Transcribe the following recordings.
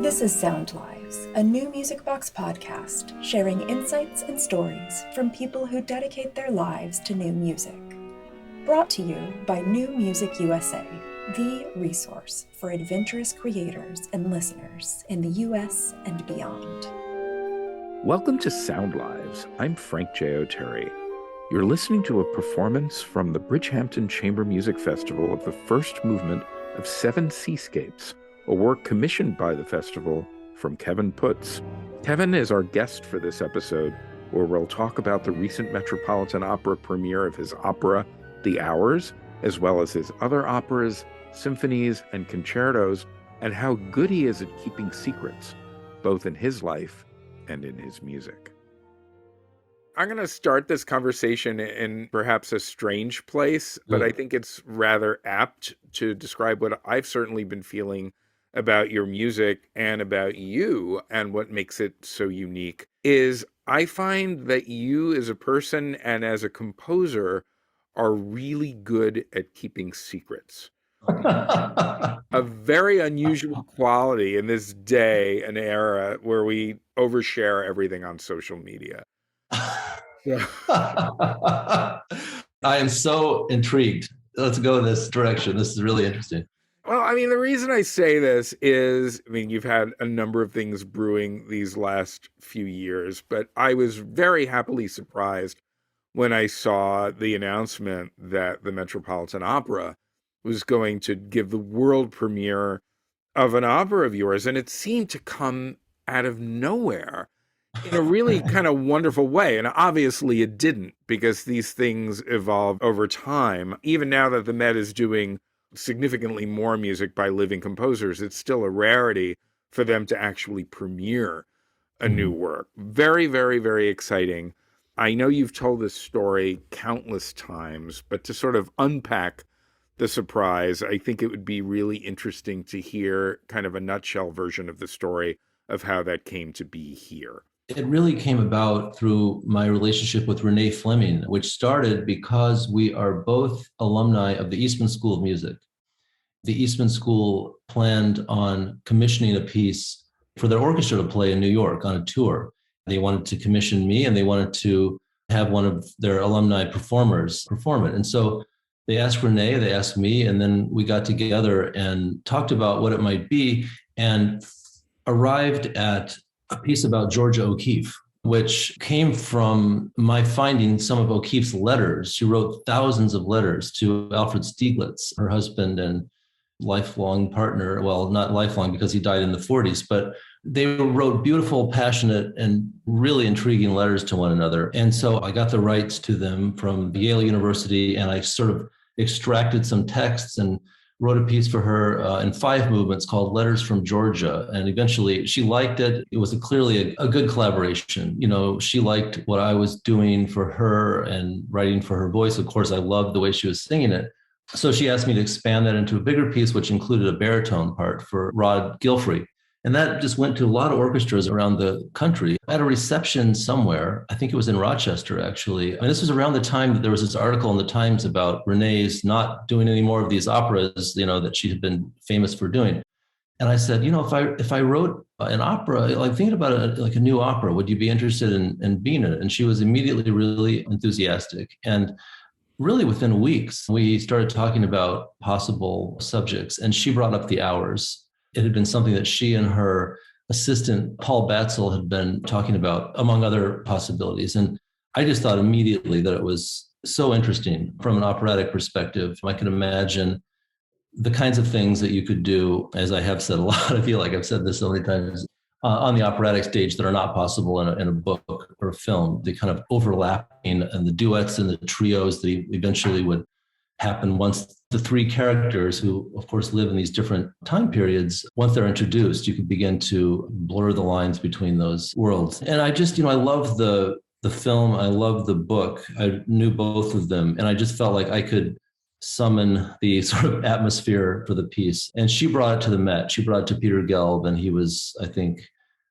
This is SoundLives, a NewMusicBox podcast sharing insights and stories from people who dedicate their lives to new music. Brought to you by New Music USA, the resource for adventurous creators and listeners in the US and beyond. Welcome to SoundLives. I'm Frank J. O'Terry. You're listening to a performance from the Bridgehampton Chamber Music Festival of the first movement of Seven Seascapes, a work commissioned by the festival from Kevin Putz. Kevin is our guest for this episode, where we'll talk about the recent Metropolitan Opera premiere of his opera, The Hours, as well as his other operas, symphonies, and concertos, and how good he is at keeping secrets, both in his life and in his music. I'm going to start this conversation in perhaps a strange place, but I think it's rather apt to describe what I've certainly been feeling about your music and about you, and what makes it so unique is I find that you as a person and as a composer are really good at keeping secrets. A very unusual quality in this day and era where we overshare everything on social media. I am so intrigued. Let's go in this direction. This is really interesting. Well, I mean, the reason I say this is, you've had a number of things brewing these last few years, but I was very happily surprised when I saw the announcement that the Metropolitan Opera was going to give the world premiere of an opera of yours, and it seemed to come out of nowhere in a really kind of wonderful way. And obviously it didn't, because these things evolve over time. Even now that the Met is doing significantly more music by living composers, it's still a rarity for them to actually premiere a new work. Very, very, very exciting. I know you've told this story countless times, but to sort of unpack the surprise, I think it would be really interesting to hear kind of a nutshell version of the story of how that came to be here. It really came about through my relationship with Renee Fleming, which started because we are both alumni of the Eastman School of Music. The Eastman School planned on commissioning a piece for their orchestra to play in New York on a tour. They wanted to commission me, and they wanted to have one of their alumni performers perform it. And so they asked Renee, they asked me, and then we got together and talked about what it might be and arrived at a piece about Georgia O'Keeffe, which came from my finding some of O'Keeffe's letters. She wrote thousands of letters to Alfred Stieglitz, her husband and lifelong partner. Well, not lifelong because he died in the 40s, but they wrote beautiful, passionate, and really intriguing letters to one another. And so I got the rights to them from Yale University, and I sort of extracted some texts and wrote a piece for her in 5 movements called Letters from Georgia. And eventually she liked it. It was clearly a good collaboration. You know, she liked what I was doing for her and writing for her voice. Of course, I loved the way she was singing it. So she asked me to expand that into a bigger piece, which included a baritone part for Rod Gilfrey. And that just went to a lot of orchestras around the country. At a reception somewhere, I think it was in Rochester, actually. And this was around the time that there was this article in the Times about Renee's not doing any more of these operas, that she had been famous for doing. And I said, if I wrote an opera, like thinking about it like a new opera, would you be interested in being in it? And she was immediately really enthusiastic. And really within weeks, we started talking about possible subjects, and she brought up The Hours. It had been something that she and her assistant, Paul Batzel, had been talking about, among other possibilities. And I just thought immediately that it was so interesting from an operatic perspective. I could imagine the kinds of things that you could do, as I have said a lot, I feel like I've said this so many times, on the operatic stage that are not possible in a book or a film. The kind of overlapping and the duets and the trios that eventually would happen once the 3 characters, who of course live in these different time periods, once they're introduced, you could begin to blur the lines between those worlds. And I just, I love the film, I love the book. I knew both of them, and I just felt like I could summon the sort of atmosphere for the piece. And she brought it to the Met. She brought it to Peter Gelb, and he was, I think,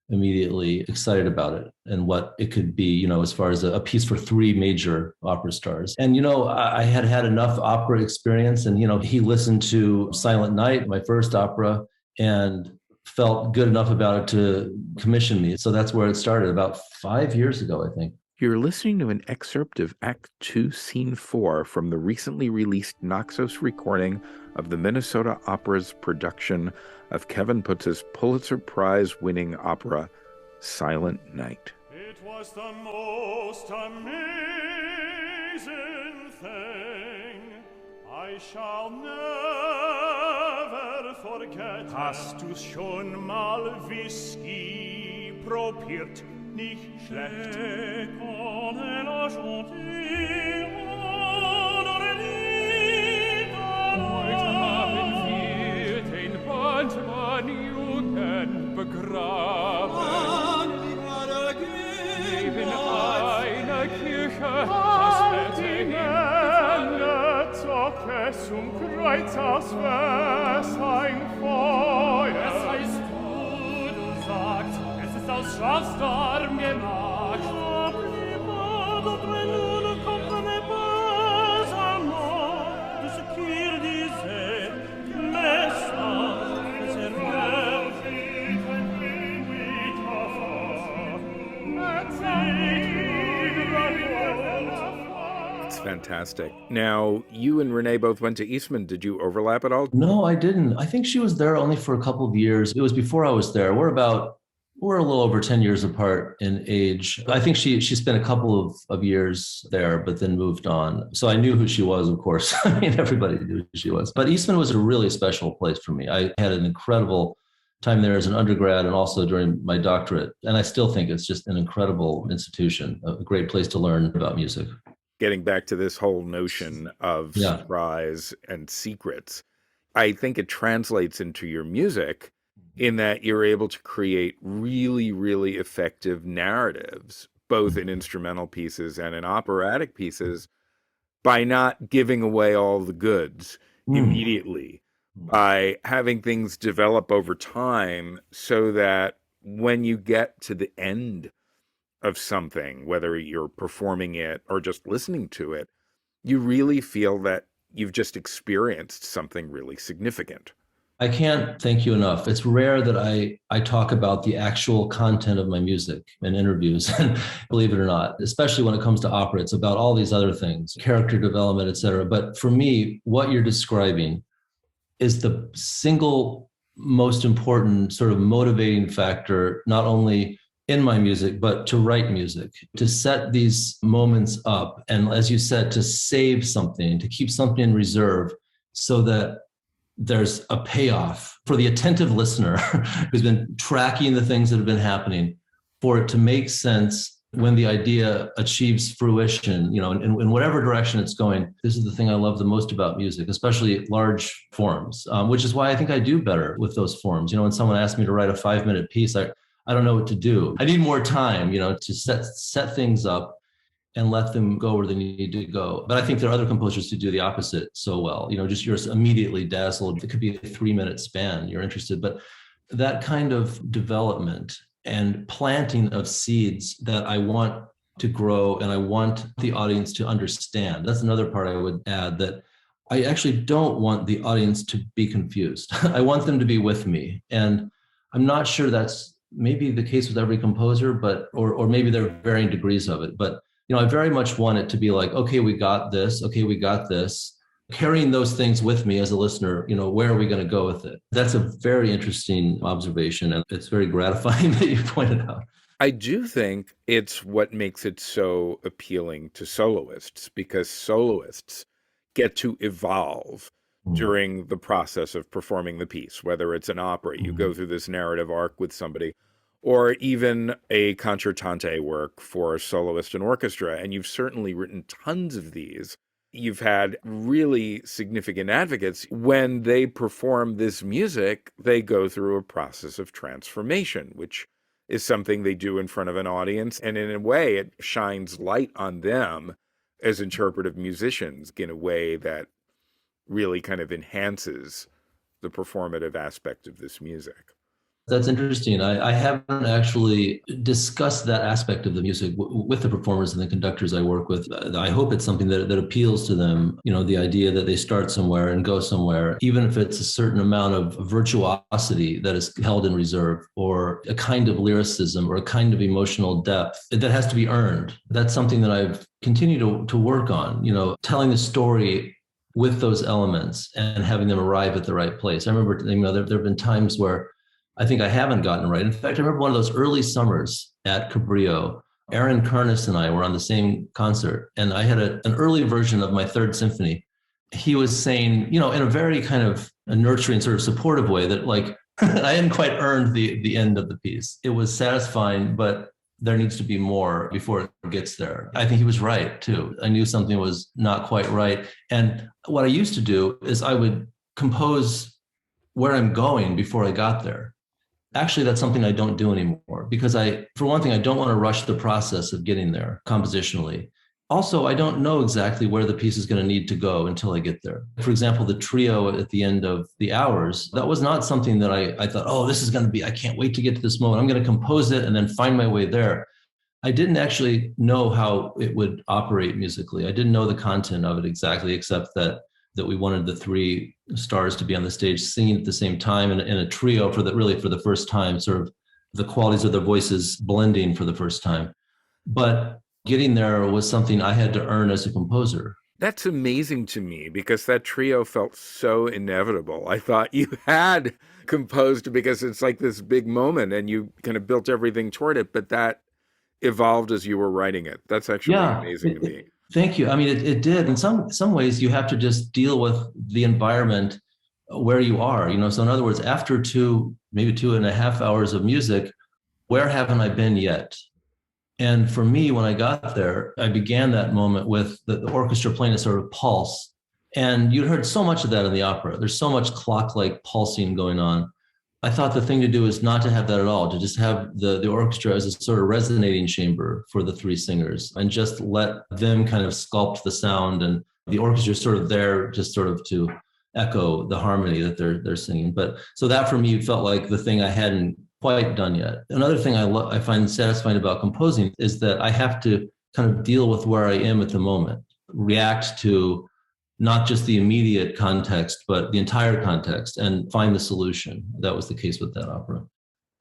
immediately excited about it and what it could be, as far as a piece for 3 major opera stars. And, I had had enough opera experience, and, he listened to Silent Night, my first opera, and felt good enough about it to commission me. So that's where it started about 5 years ago, I think. You're listening to an excerpt of Act 2, Scene 4 from the recently released Naxos recording of the Minnesota Opera's production of Kevin Putz's Pulitzer Prize-winning opera, Silent Night. It was the most amazing thing I shall never forget. Hast du's schon mal Whisky probiert? Nicht schlecht. Heute haben wir den Bandmann Jugend begraben. Neben einer Kirche das Bette hingegangen. Zog es zum Kreuz, als wär's ein Feuer. Es heißt du sagst, es ist aus Schafsdarm gemacht. Fantastic. Now, you and Renee both went to Eastman. Did you overlap at all? No, I didn't. I think she was there only for a couple of years. It was before I was there. We're a little over 10 years apart in age. I think she spent a couple of years there, but then moved on. So I knew who she was, of course. I mean, everybody knew who she was. But Eastman was a really special place for me. I had an incredible time there as an undergrad and also during my doctorate. And I still think it's just an incredible institution, a great place to learn about music. Getting back to this whole notion of surprise and secrets, I think it translates into your music in that you're able to create really, really effective narratives, both in instrumental pieces and in operatic pieces, by not giving away all the goods immediately, by having things develop over time so that when you get to the end of something, whether you're performing it or just listening to it, you really feel that you've just experienced something really significant. I can't thank you enough. It's rare that I talk about the actual content of my music in interviews, believe it or not, especially when it comes to opera. It's about all these other things, character development, et cetera. But for me, what you're describing is the single most important sort of motivating factor, not only in my music, but to write music, to set these moments up. And as you said, to save something, to keep something in reserve so that there's a payoff for the attentive listener who's been tracking the things that have been happening, for it to make sense when the idea achieves fruition, in whatever direction it's going. This is the thing I love the most about music, especially large forms, which is why I think I do better with those forms. When someone asks me to write a 5-minute piece, I don't know what to do. I need more time, to set things up and let them go where they need to go. But I think there are other composers who do the opposite so well. Just you're immediately dazzled. It could be a 3-minute span. You're interested, but that kind of development and planting of seeds that I want to grow and I want the audience to understand. That's another part I would add, that I actually don't want the audience to be confused. I want them to be with me. And I'm not sure that's maybe the case with every composer, but or maybe there are varying degrees of it. But I very much want it to be like, okay, we got this. Okay, we got this. Carrying those things with me as a listener, where are we going to go with it? That's a very interesting observation, and it's very gratifying that you pointed out. I do think it's what makes it so appealing to soloists, because soloists get to evolve during the process of performing the piece, whether it's an opera, you go through this narrative arc with somebody, or even a concertante work for a soloist and orchestra. And you've certainly written tons of these. You've had really significant advocates. When they perform this music, they go through a process of transformation, which is something they do in front of an audience. And in a way, it shines light on them as interpretive musicians in a way that really kind of enhances the performative aspect of this music. That's interesting. I haven't actually discussed that aspect of the music with the performers and the conductors I work with. I hope it's something that appeals to them. The idea that they start somewhere and go somewhere, even if it's a certain amount of virtuosity that is held in reserve, or a kind of lyricism or a kind of emotional depth that has to be earned. That's something that I've continued to work on, telling the story with those elements and having them arrive at the right place. I remember, there have been times where I think I haven't gotten it right. In fact, I remember one of those early summers at Cabrillo, Aaron Kernis and I were on the same concert, and I had an early version of my third symphony. He was saying, in a very kind of a nurturing, sort of supportive way, that like, I hadn't quite earned the end of the piece. It was satisfying, but there needs to be more before it gets there. I think he was right too. I knew something was not quite right. And what I used to do is I would compose where I'm going before I got there. Actually, that's something I don't do anymore, because for one thing, I don't want to rush the process of getting there compositionally. Also, I don't know exactly where the piece is going to need to go until I get there. For example, the trio at the end of the Hours, that was not something that I thought, oh, this is going to be, I can't wait to get to this moment. I'm going to compose it and then find my way there. I didn't actually know how it would operate musically. I didn't know the content of it exactly, except that we wanted the three stars to be on the stage singing at the same time in a trio for the first time, sort of the qualities of their voices blending for the first time. But getting there was something I had to earn as a composer. That's amazing to me, because that trio felt so inevitable. I thought you had composed because it's like this big moment and you kind of built everything toward it, but that evolved as you were writing it. That's actually amazing to me. Thank you. I mean, it did. In some ways, you have to just deal with the environment where you are. So in other words, after maybe 2.5 hours of music, where haven't I been yet? And for me, when I got there, I began that moment with the orchestra playing a sort of pulse. And you heard so much of that in the opera. There's so much clock-like pulsing going on. I thought the thing to do is not to have that at all, to just have the orchestra as a sort of resonating chamber for the three singers and just let them kind of sculpt the sound, and the orchestra sort of there just sort of to echo the harmony that they're singing. But so that for me felt like the thing I hadn't quite done yet. Another thing I find satisfying about composing is that I have to kind of deal with where I am at the moment, react to not just the immediate context, but the entire context, and find the solution. That was the case with that opera.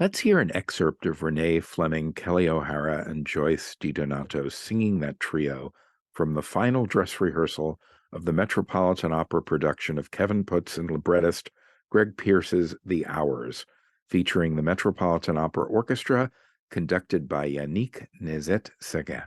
Let's hear an excerpt of Renee Fleming, Kelly O'Hara, and Joyce DiDonato singing that trio from the final dress rehearsal of the Metropolitan Opera production of Kevin Putz and librettist Greg Pierce's The Hours, featuring the Metropolitan Opera Orchestra, conducted by Yannick Nézet-Séguin.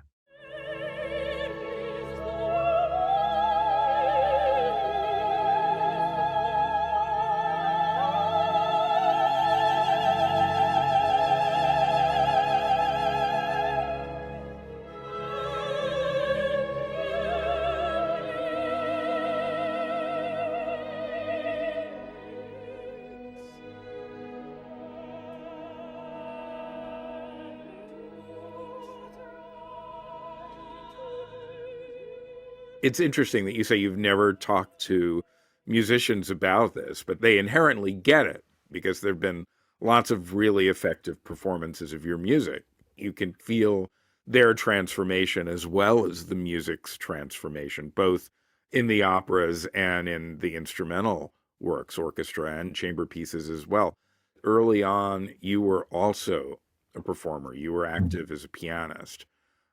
It's interesting that you say you've never talked to musicians about this, but they inherently get it, because there have been lots of really effective performances of your music. You can feel their transformation as well as the music's transformation, both in the operas and in the instrumental works, orchestra and chamber pieces as well. Early on, you were also a performer. You were active as a pianist.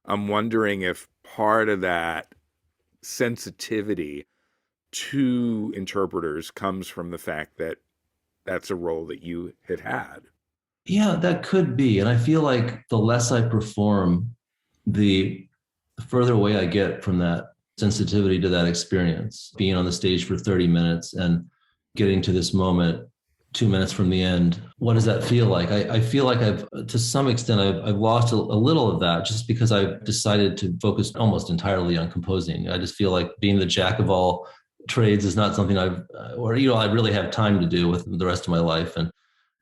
I'm wondering if part of that sensitivity to interpreters comes from the fact that that's a role that you had. Yeah, that could be. And I feel like the less I perform, the further away I get from that sensitivity to that experience, being on the stage for 30 minutes and getting to this moment 2 minutes from the end. What does that feel like? I feel like to some extent, I've lost a little of that, just because I've decided to focus almost entirely on composing. I just feel like being the jack of all trades is not something I really have time to do with the rest of my life. And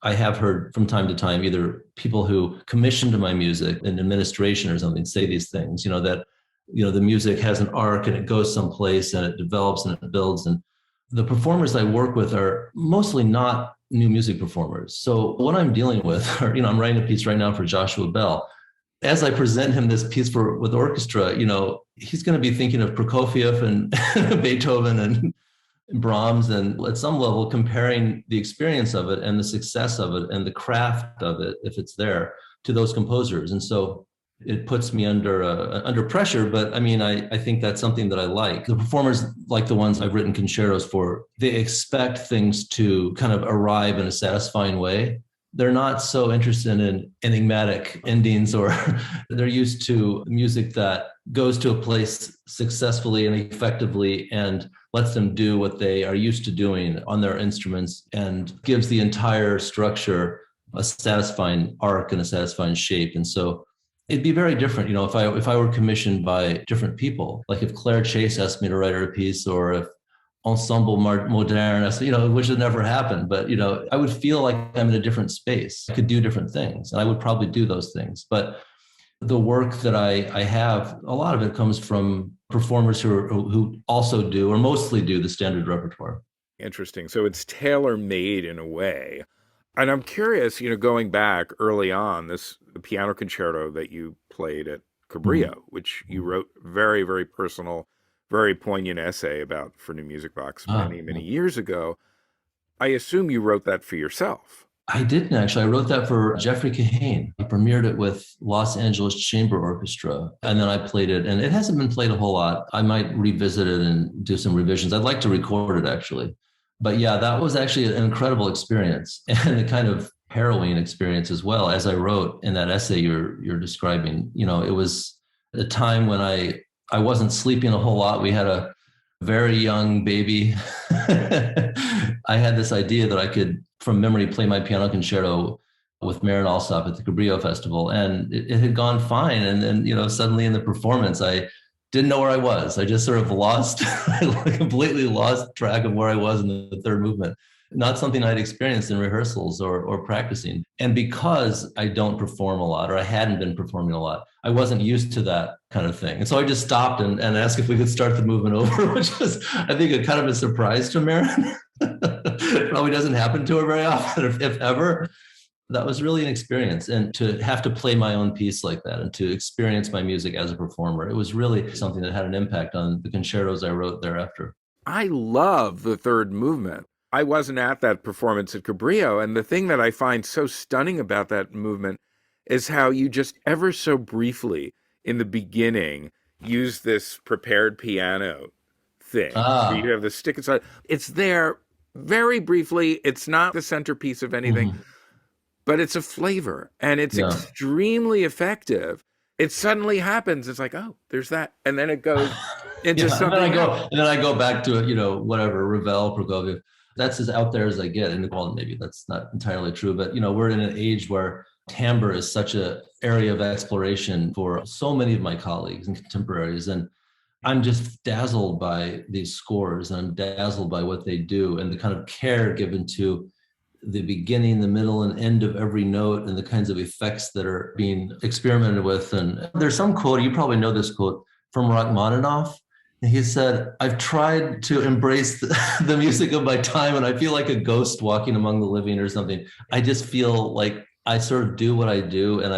I have heard from time to time, either people who commissioned my music in administration or something say these things, that the music has an arc and it goes someplace and it develops and it builds. And the performers I work with are mostly not new music performers. So what I'm dealing with, or, I'm writing a piece right now for Joshua Bell. As I present him this piece with orchestra, he's going to be thinking of Prokofiev and Beethoven and Brahms, and at some level comparing the experience of it and the success of it and the craft of it, if it's there, to those composers. And so it puts me under pressure, but I think that's something that I like. The performers, like the ones I've written concertos for, they expect things to kind of arrive in a satisfying way. They're not so interested in enigmatic endings, or they're used to music that goes to a place successfully and effectively and lets them do what they are used to doing on their instruments and gives the entire structure a satisfying arc and a satisfying shape. And so it'd be very different, if I were commissioned by different people, like if Claire Chase asked me to write her a piece, or if Ensemble Moderne, which would never happen, but, I would feel like I'm in a different space. I could do different things, and I would probably do those things. But the work that I have, a lot of it comes from performers who also do, or mostly do, the standard repertoire. Interesting. So it's tailor-made in a way. And I'm curious, going back early on, the piano concerto that you played at Cabrillo, which you wrote very, very personal, very poignant essay about for NewMusicBox many years ago. I assume you wrote that for yourself. I didn't actually. I wrote that for Jeffrey Kahane. He premiered it with Los Angeles Chamber Orchestra, and then I played it. And it hasn't been played a whole lot. I might revisit it and do some revisions. I'd like to record it, actually. But yeah, that was actually an incredible experience, and a kind of harrowing experience as well. As I wrote in that essay you're describing, it was a time when I wasn't sleeping a whole lot. We had a very young baby. I had this idea that I could, from memory, play my piano concerto with Marin Alsop at the Cabrillo Festival, and it had gone fine. And then, suddenly in the performance, I didn't know where I was. I just sort of completely lost track of where I was in the third movement. Not something I'd experienced in rehearsals or practicing. And because I don't perform a lot, or I hadn't been performing a lot, I wasn't used to that kind of thing. And so I just stopped and asked if we could start the movement over, which was, I think, a kind of a surprise to Marin. Probably doesn't happen to her very often, if ever. That was really an experience. And to have to play my own piece like that and to experience my music as a performer, it was really something that had an impact on the concertos I wrote thereafter. I love the third movement. I wasn't at that performance at Cabrillo, and the thing that I find so stunning about that movement is how you just ever so briefly in the beginning use this prepared piano thing. So you have the stick inside. It's there very briefly. It's not the centerpiece of anything, but it's a flavor, and it's extremely effective. It suddenly happens. It's like, oh, there's that. And then it goes into something. And then I go back to, whatever, Ravel, Prokofiev. That's as out there as I get. And well, maybe that's not entirely true, but we're in an age where timbre is such an area of exploration for so many of my colleagues and contemporaries. And I'm just dazzled by these scores, and I'm dazzled by what they do and the kind of care given to the beginning, the middle, and end of every note, and the kinds of effects that are being experimented with. And there's some quote, you probably know this quote, from Rachmaninoff. He said, "I've tried to embrace the music of my time, and I feel like a ghost walking among the living," or something. I just feel like I sort of do what I do, and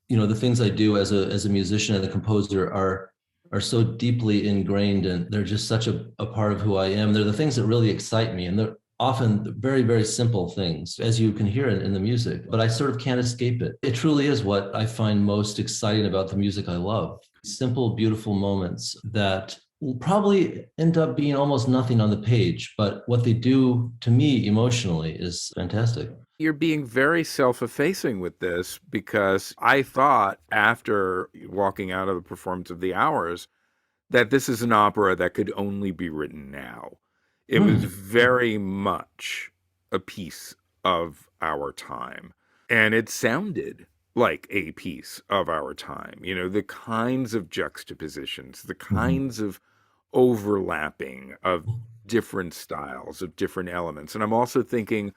the things I do as a musician and a composer are so deeply ingrained, and they're just such a part of who I am. They're the things that really excite me, and they're often very, very simple things, as you can hear in the music, but I sort of can't escape it. It truly is what I find most exciting about the music I love. Simple, beautiful moments that will probably end up being almost nothing on the page, but what they do to me emotionally is fantastic. You're being very self-effacing with this, because I thought after walking out of the performance of The Hours that this is an opera that could only be written now. It was very much a piece of our time, and it sounded like a piece of our time. The kinds of juxtapositions, the kinds of overlapping of different styles, of different elements. And I'm also thinking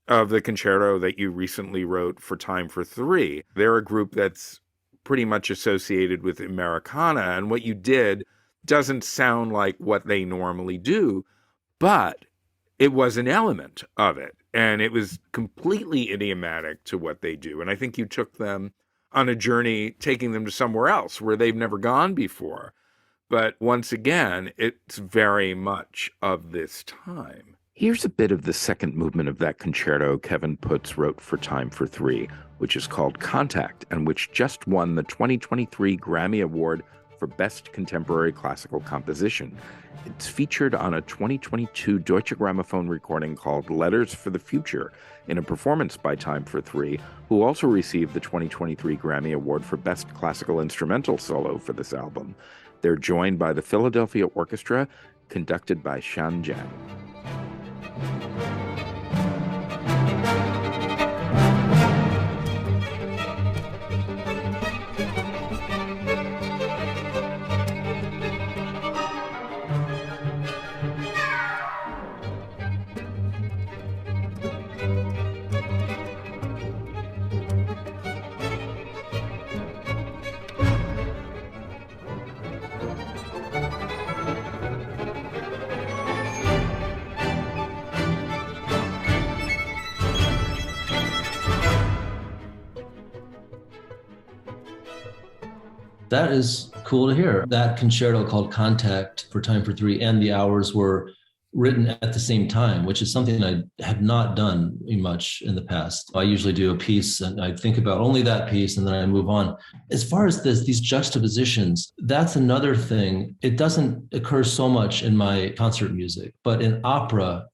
of the concerto that you recently wrote for Time for Three. They're a group that's pretty much associated with Americana, and what you did doesn't sound like what they normally do, but it was an element of it. And it was completely idiomatic to what they do. And I think you took them on a journey, taking them to somewhere else where they've never gone before. But once again, it's very much of this time. Here's a bit of the second movement of that concerto Kevin Putz wrote for Time for Three, which is called Contact, and which just won the 2023 Grammy Award for Best Contemporary Classical Composition. It's featured on a 2022 Deutsche Grammophon recording called Letters for the Future, in a performance by Time for Three, who also received the 2023 Grammy Award for Best Classical Instrumental Solo for this album. They're joined by the Philadelphia Orchestra, conducted by Shan Jiang. That is cool to hear. That concerto called Contact for Time for Three and the Hours were written at the same time, which is something I have not done much in the past. I usually do a piece and I think about only that piece and then I move on. As far as these juxtapositions, that's another thing. It doesn't occur so much in my concert music, but in opera,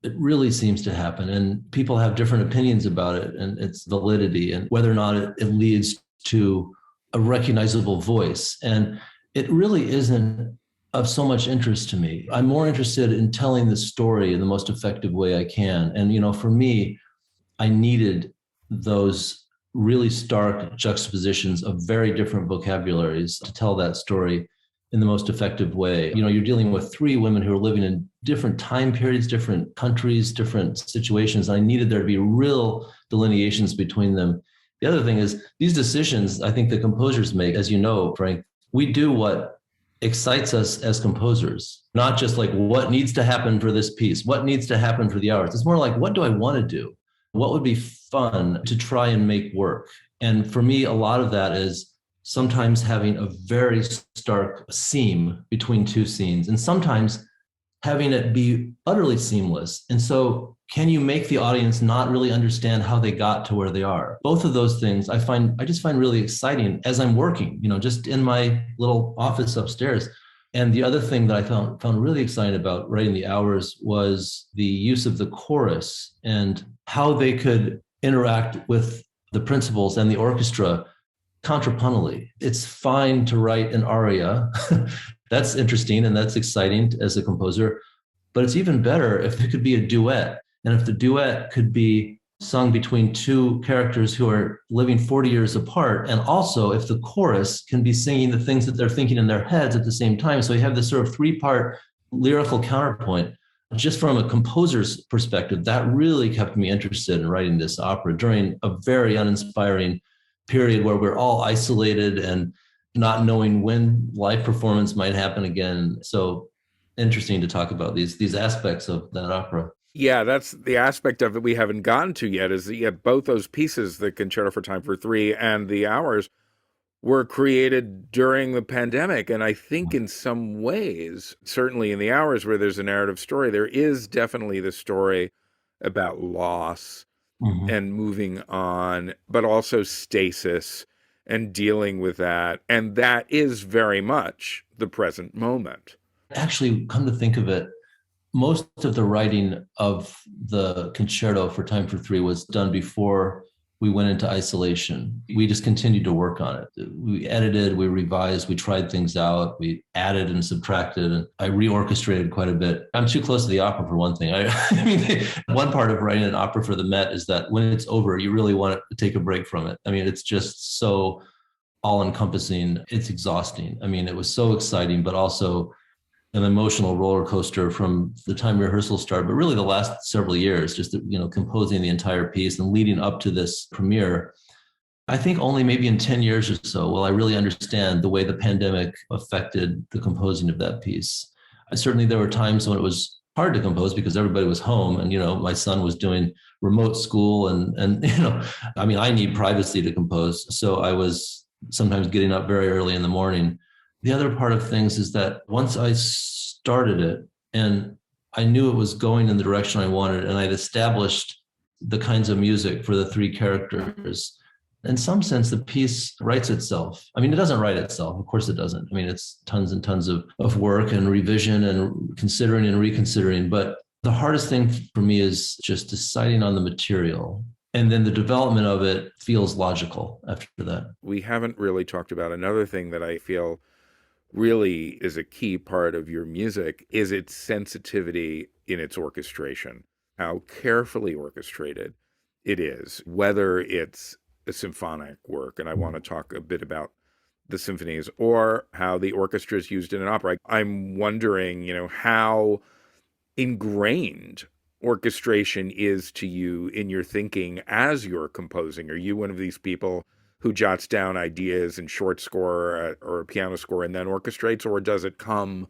it really seems to happen. And people have different opinions about it and its validity and whether or not it leads to a recognizable voice. And it really isn't of so much interest to me. I'm more interested in telling the story in the most effective way I can. And, for me, I needed those really stark juxtapositions of very different vocabularies to tell that story in the most effective way. You're dealing with three women who are living in different time periods, different countries, different situations. I needed there to be real delineations between them. The other thing is these decisions, I think the composers make, as you know, Frank, we do what excites us as composers, not just like what needs to happen for this piece, what needs to happen for the hours. It's more like, what do I want to do? What would be fun to try and make work? And for me, a lot of that is sometimes having a very stark seam between two scenes and sometimes having it be utterly seamless. And so can you make the audience not really understand how they got to where they are? Both of those things I just find really exciting as I'm working, just in my little office upstairs. And the other thing that I found really exciting about writing the hours was the use of the chorus and how they could interact with the principals and the orchestra contrapuntally. It's fine to write an aria. That's interesting and that's exciting as a composer, but it's even better if there could be a duet. And if the duet could be sung between two characters who are living 40 years apart, and also if the chorus can be singing the things that they're thinking in their heads at the same time. So you have this sort of three-part lyrical counterpoint. Just from a composer's perspective, that really kept me interested in writing this opera during a very uninspiring period where we're all isolated and not knowing when live performance might happen again. So interesting to talk about these aspects of that opera. Yeah, that's the aspect of it we haven't gotten to yet, is that both those pieces, the Concerto for Time for Three and the Hours, were created during the pandemic. And I think in some ways, certainly in the Hours where there's a narrative story, there is definitely the story about loss and moving on, but also stasis and dealing with that. And that is very much the present moment. Actually, come to think of it, most of the writing of the concerto for Time for Three was done before we went into isolation. We just continued to work on it. We edited, we revised, we tried things out, we added and subtracted, and I reorchestrated quite a bit. I'm too close to the opera for one thing. One part of writing an opera for the Met is that when it's over, you really want to take a break from it. It's just so all-encompassing. It's exhausting. It was so exciting, but also an emotional roller coaster from the time rehearsal started, but really the last several years, just, composing the entire piece and leading up to this premiere. I think only maybe in 10 years or so will I really understand the way the pandemic affected the composing of that piece. Certainly there were times when it was hard to compose because everybody was home, and my son was doing remote school, and I mean, I need privacy to compose, so I was sometimes getting up very early in the morning. The other part of things is that once I started it and I knew it was going in the direction I wanted, and I'd established the kinds of music for the three characters, in some sense, the piece writes itself. I mean, it doesn't write itself. Of course it doesn't. I mean, it's tons and tons of work and revision and considering and reconsidering. But the hardest thing for me is just deciding on the material. And then the development of it feels logical after that. We haven't really talked about another thing that I feel really is a key part of your music is its sensitivity in its orchestration, how carefully orchestrated it is, whether it's a symphonic work, and I want to talk a bit about the symphonies, or how the orchestra is used in an opera. I'm wondering, how ingrained orchestration is to you in your thinking as you're composing. Are you one of these people who jots down ideas in short score or a piano score and then orchestrates, or does it come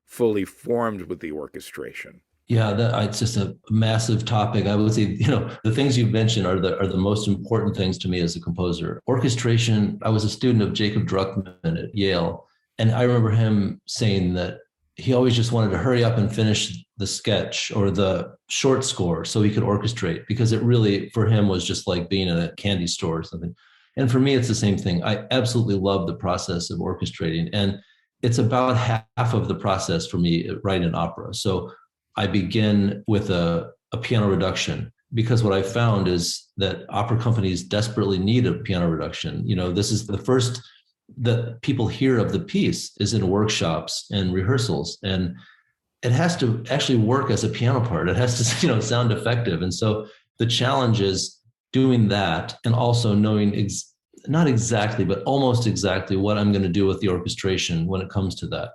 fully formed with the orchestration? Yeah, it's just a massive topic. I would say, the things you've mentioned are the most important things to me as a composer. Orchestration, I was a student of Jacob Druckmann at Yale, and I remember him saying that he always just wanted to hurry up and finish the sketch or the short score so he could orchestrate, because it really, for him, was just like being in a candy store or something. And for me, it's the same thing. I absolutely love the process of orchestrating, and it's about half of the process for me writing an opera. So I begin with a piano reduction, because what I found is that opera companies desperately need a piano reduction. This is the first that people hear of the piece is in workshops and rehearsals, and it has to actually work as a piano part. It has to, sound effective. And so the challenge is doing that, and also knowing not exactly, but almost exactly what I'm going to do with the orchestration when it comes to that.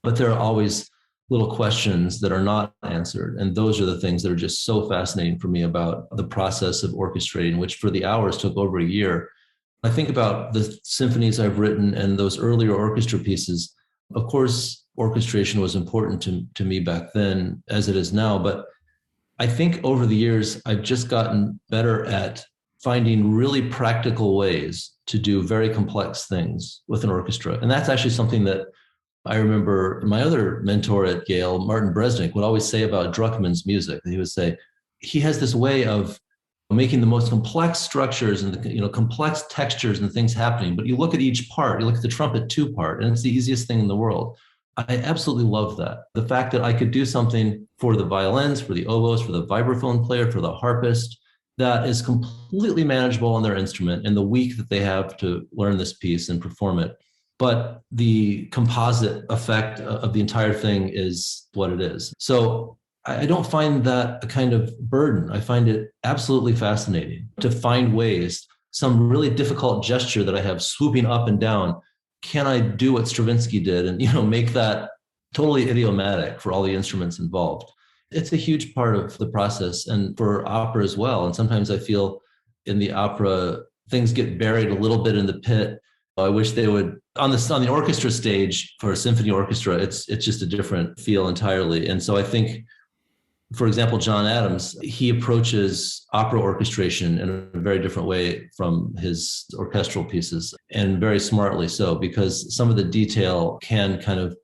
But there are always little questions that are not answered. And those are the things that are just so fascinating for me about the process of orchestrating, which for the hours took over a year. I think about the symphonies I've written and those earlier orchestra pieces. Of course, orchestration was important to me back then, as it is now. But I think over the years, I've just gotten better at finding really practical ways to do very complex things with an orchestra. And that's actually something that I remember my other mentor at Yale, Martin Bresnik, would always say about Druckmann's music. He would say, he has this way of making the most complex structures and complex textures and things happening. But you look at each part, you look at the trumpet 2 part, and it's the easiest thing in the world. I absolutely love that. The fact that I could do something for the violins, for the oboes, for the vibraphone player, for the harpist, that is completely manageable on their instrument in the week that they have to learn this piece and perform it. But the composite effect of the entire thing is what it is. So I don't find that a kind of burden. I find it absolutely fascinating to find ways, some really difficult gesture that I have swooping up and down. Can I do what Stravinsky did and, make that totally idiomatic for all the instruments involved? It's a huge part of the process, and for opera as well. And sometimes I feel in the opera, things get buried a little bit in the pit. I wish they would, on the orchestra stage for a symphony orchestra, it's just a different feel entirely. And so I think, for example, John Adams, he approaches opera orchestration in a very different way from his orchestral pieces, and very smartly so, because some of the detail can kind of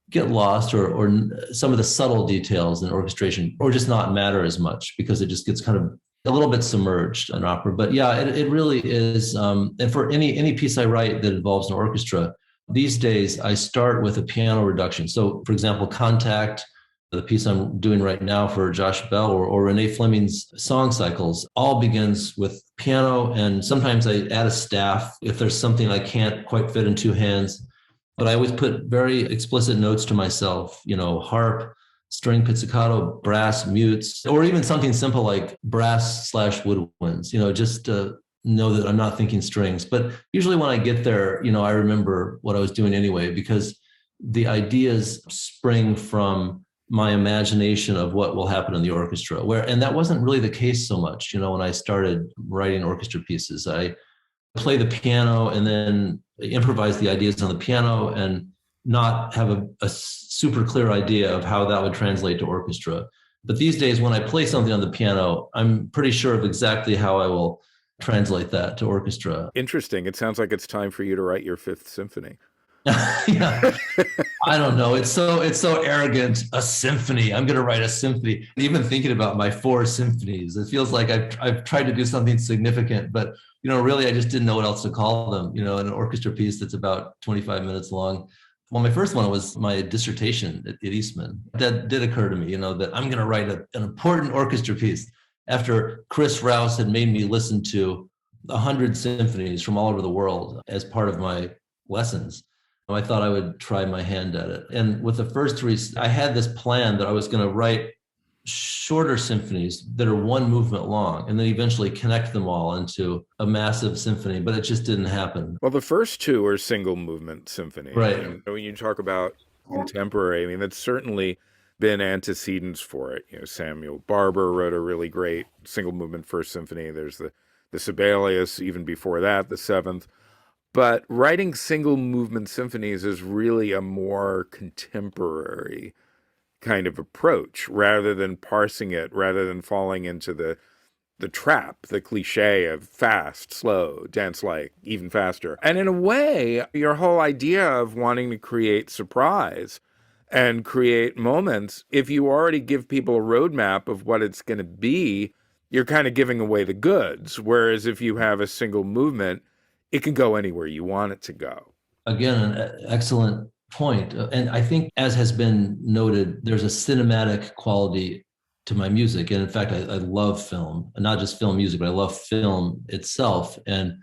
get lost, or some of the subtle details in orchestration, or just not matter as much because it just gets kind of a little bit submerged in opera. But yeah, it really is. And for any piece I write that involves an orchestra, these days I start with a piano reduction. So for example, Contact, the piece I'm doing right now for Josh Bell, or Renee Fleming's Song Cycles, all begins with piano. And sometimes I add a staff if there's something I can't quite fit in 2 hands. But I always put very explicit notes to myself, harp, string pizzicato, brass, mutes, or even something simple like brass/woodwinds, just to know that I'm not thinking strings. But usually when I get there, I remember what I was doing anyway, because the ideas spring from my imagination of what will happen in the orchestra, and that wasn't really the case so much, when I started writing orchestra pieces. I play the piano and then improvise the ideas on the piano, and not have a super clear idea of how that would translate to orchestra. But these days, when I play something on the piano, I'm pretty sure of exactly how I will translate that to orchestra. Interesting. It sounds like it's time for you to write your fifth symphony. Yeah. I don't know. It's so arrogant. A symphony. I'm going to write a symphony. Even thinking about my 4 symphonies, it feels like I've tried to do something significant, but really, I just didn't know what else to call them. An orchestra piece that's about 25 minutes long. Well, my first one was my dissertation at Eastman. That did occur to me, that I'm going to write an important orchestra piece after Chris Rouse had made me listen to 100 symphonies from all over the world as part of my lessons. I thought I would try my hand at it. And with the first 3, I had this plan that I was going to write shorter symphonies that are 1 movement long and then eventually connect them all into a massive symphony, but it just didn't happen. Well, the first 2 are single movement symphonies. Right. And when you talk about contemporary, that's certainly been antecedents for it. Samuel Barber wrote a really great single movement first symphony. There's the Sibelius, even before that, the 7th. But writing single movement symphonies is really a more contemporary kind of approach, rather than parsing it, rather than falling into the trap, the cliche of fast, slow, dance-like, even faster. And in a way, your whole idea of wanting to create surprise and create moments, if you already give people a roadmap of what it's going to be, you're kind of giving away the goods. Whereas if you have a single movement, it can go anywhere you want it to go. Again, an excellent point. And I think, as has been noted, there's a cinematic quality to my music. And in fact, I love film, and not just film music, but I love film itself. And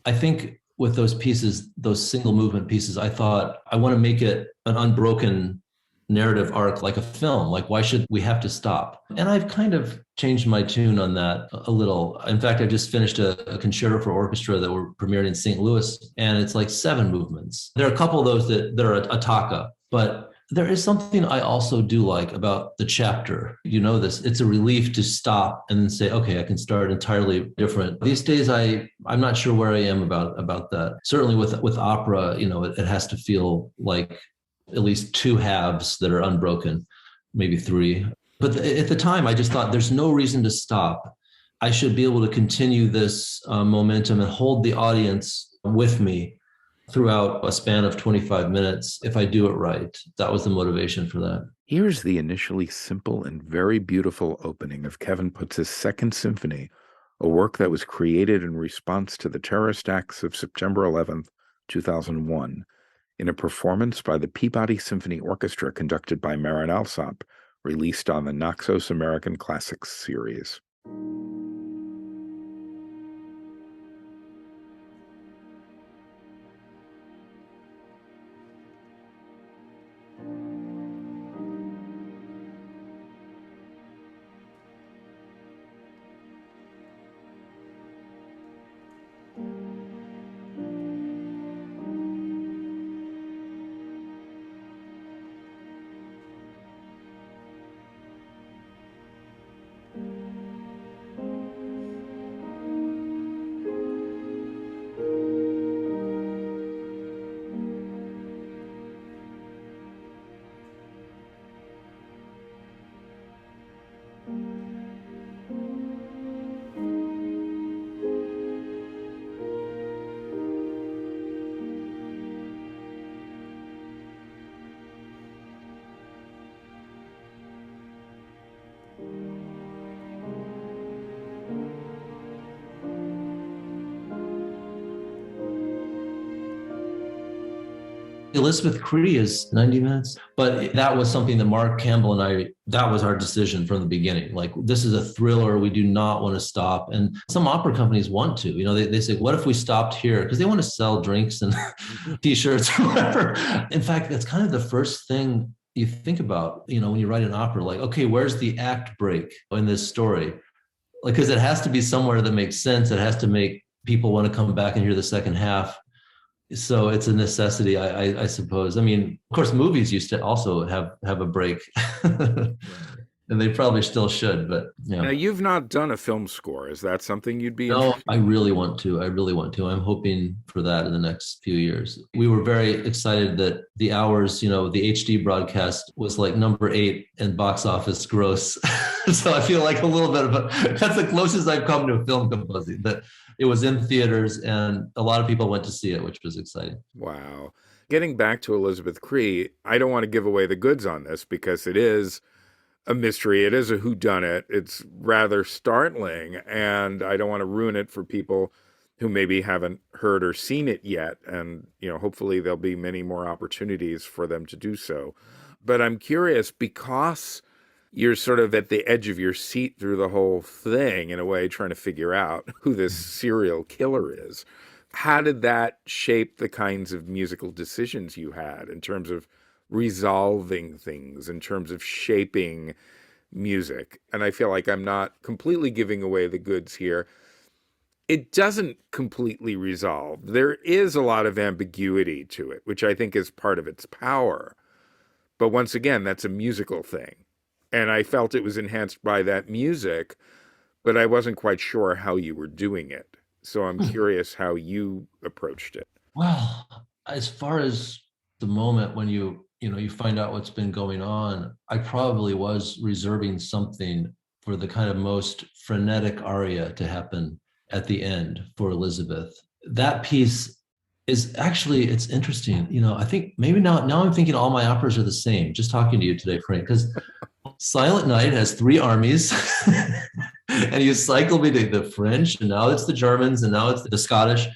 I think with those pieces, those single movement pieces, I thought I want to make it an unbroken narrative arc, like a film. Like, why should we have to stop? And I've kind of changed my tune on that a little. In fact, I just finished a concerto for orchestra that were premiered in St. Louis, and it's like 7 movements. There are a couple of those that are a taka, but there is something I also do like about the chapter. It's a relief to stop and then say, okay, I can start entirely different. These days, I'm not sure where I am about that. Certainly with opera, it has to feel like at least 2 halves that are unbroken, maybe 3. But at the time, I just thought there's no reason to stop. I should be able to continue this momentum and hold the audience with me throughout a span of 25 minutes if I do it right. That was the motivation for that. Here's the initially simple and very beautiful opening of Kevin Putz's Second Symphony, a work that was created in response to the terrorist acts of September 11th, 2001, in a performance by the Peabody Symphony Orchestra conducted by Marin Alsop, released on the Naxos American Classics series. Elizabeth Cree is 90 minutes, but that was something that Mark Campbell and that was our decision from the beginning. Like, this is a thriller. We do not want to stop. And some opera companies want to, they say, what if we stopped here? Because they want to sell drinks and t-shirts or whatever. In fact, that's kind of the first thing you think about, when you write an opera, like, okay, where's the act break in this story? Like, because it has to be somewhere that makes sense. It has to make people want to come back and hear the second half. So it's a necessity, I suppose. I mean, of course, movies used to also have a break. And they probably still should, but Now, yeah. you've not done a film score. Is that something you'd be No, interested I really want to. I really want to. I'm hoping for that in the next few years. We were very excited that The Hours, the HD broadcast was like number 8 in box office gross. So I feel like a little bit of that's the closest I've come to a film composing. That it was in theaters and a lot of people went to see it, which was exciting. Wow. Getting back to Elizabeth Cree, I don't want to give away the goods on this because it is a mystery. It is a whodunit. It's rather startling, and I don't want to ruin it for people who maybe haven't heard or seen it yet. And, hopefully there'll be many more opportunities for them to do so. But I'm curious because you're sort of at the edge of your seat through the whole thing, in a way, trying to figure out who this serial killer is. How did that shape the kinds of musical decisions you had in terms of resolving things, in terms of shaping music? And I feel like I'm not completely giving away the goods here. It doesn't completely resolve. There is a lot of ambiguity to it, which I think is part of its power. But once again, that's a musical thing. And I felt it was enhanced by that music, but I wasn't quite sure how you were doing it. So I'm curious how you approached it. Well, as far as the moment when you find out what's been going on, I probably was reserving something for the kind of most frenetic aria to happen at the end for Elizabeth. That piece is actually, it's interesting. I think maybe now I'm thinking all my operas are the same, just talking to you today, Frank, because Silent Night has 3 armies. And you cycle between the French, and now it's the Germans, and now it's the Scottish.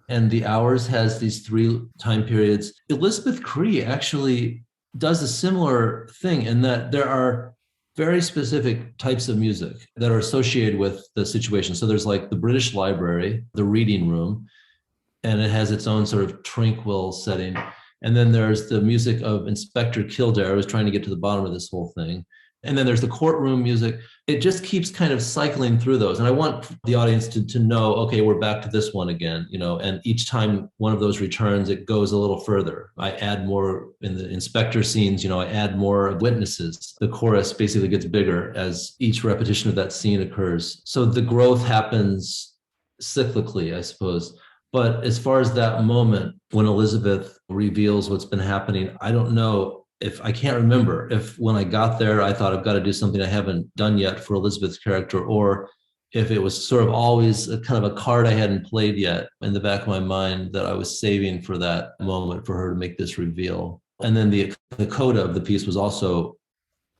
And The Hours has these 3 time periods. Elizabeth Cree actually does a similar thing in that there are very specific types of music that are associated with the situation. So there's like the British Library, the reading room, and it has its own sort of tranquil setting. And then there's the music of Inspector Kildare, who's trying to get to the bottom of this whole thing. And then there's the courtroom music. It just keeps kind of cycling through those. And I want the audience to know, okay, we're back to this one again, and each time one of those returns, it goes a little further. I add more in the inspector scenes, I add more witnesses. The chorus basically gets bigger as each repetition of that scene occurs. So the growth happens cyclically, I suppose. But as far as that moment when Elizabeth reveals what's been happening, I don't know. I can't remember if when I got there, I thought I've got to do something I haven't done yet for Elizabeth's character, or if it was sort of always a kind of a card I hadn't played yet in the back of my mind that I was saving for that moment for her to make this reveal. And then the coda of the piece was also